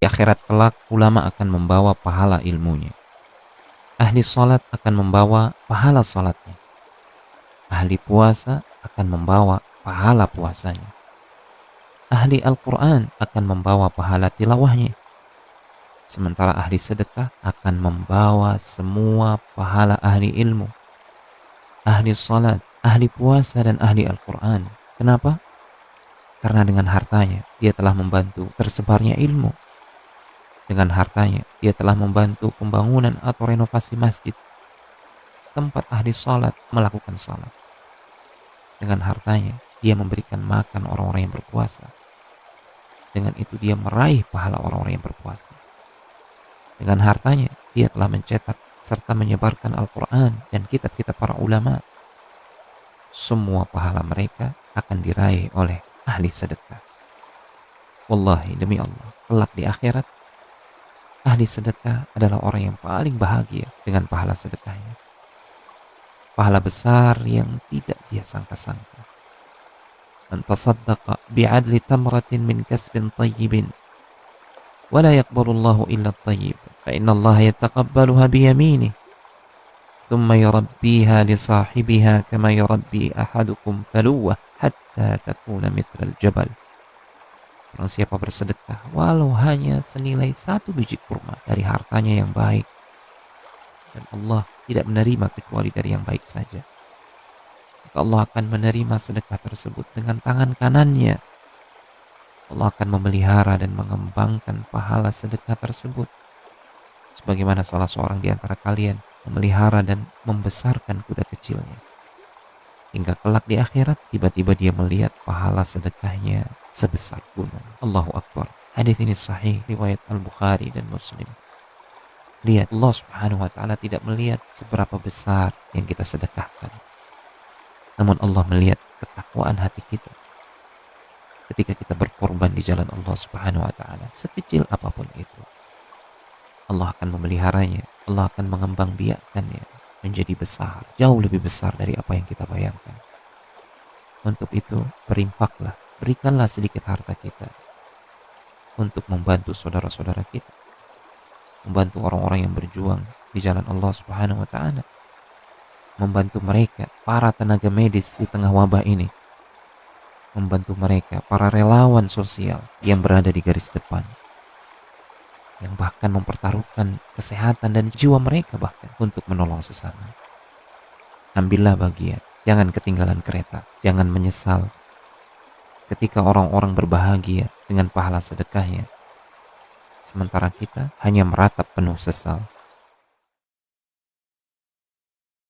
Di akhirat kelak, ulama akan membawa pahala ilmunya. Ahli salat akan membawa pahala salatnya. Ahli puasa akan membawa pahala puasanya. Ahli Al-Quran akan membawa pahala tilawahnya. Sementara ahli sedekah akan membawa semua pahala ahli ilmu, ahli salat, ahli puasa, dan ahli Al-Quran. Kenapa? Karena dengan hartanya dia telah membantu tersebarnya ilmu. Dengan hartanya dia telah membantu pembangunan atau renovasi masjid, tempat ahli salat melakukan salat. Dengan hartanya dia memberikan makan orang-orang yang berpuasa. Dengan itu dia meraih pahala orang-orang yang berpuasa. Dengan hartanya dia telah mencetak serta menyebarkan Al-Quran dan kitab-kitab para ulama. Semua pahala mereka akan diraih oleh ahli sedekah. Wallahi, demi Allah, kelak di akhirat, ahli sedekah adalah orang yang paling bahagia dengan pahala sedekahnya. Pahala besar yang tidak dia sangka-sangka. Man tasaddaqa bi'adli tamratin min kasbin tayyibin ولا يقبل الله إلا الطيب فإن الله يتقبلها بيمينه ثم يربيها لصاحبها كما يربي أحدكم فلوة حتى تكون مثل الجبل. Barang siapa bersedekah walau hanya senilai 1 biji kurma dari hartanya yang baik, dan Allah tidak menerima kecuali dari yang baik saja, maka Allah akan menerima sedekah tersebut dengan tangan kanannya. Allah akan memelihara dan mengembangkan pahala sedekah tersebut sebagaimana salah seorang di antara kalian memelihara dan membesarkan kuda kecilnya, hingga kelak di akhirat tiba-tiba dia melihat pahala sedekahnya sebesar gunung. Allahu Akbar. Hadis ini sahih riwayat Al-Bukhari dan Muslim. Lihat, Allah Subhanahu wa taala tidak melihat seberapa besar yang kita sedekahkan, namun Allah melihat ketakwaan hati kita. Ketika kita berkorban di jalan Allah Subhanahu wa taala, sekecil apapun itu, Allah akan memeliharanya, Allah akan mengembangbiakkannya menjadi besar, jauh lebih besar dari apa yang kita bayangkan. Untuk itu, berinfaklah, berikanlah sedikit harta kita untuk membantu saudara-saudara kita, membantu orang-orang yang berjuang di jalan Allah Subhanahu wa taala, membantu mereka, para tenaga medis di tengah wabah ini, membantu mereka, para relawan sosial yang berada di garis depan, yang bahkan mempertaruhkan kesehatan dan jiwa mereka bahkan untuk menolong sesama. Ambillah bagian, jangan ketinggalan kereta, jangan menyesal ketika orang-orang berbahagia dengan pahala sedekahnya, sementara kita hanya meratap penuh sesal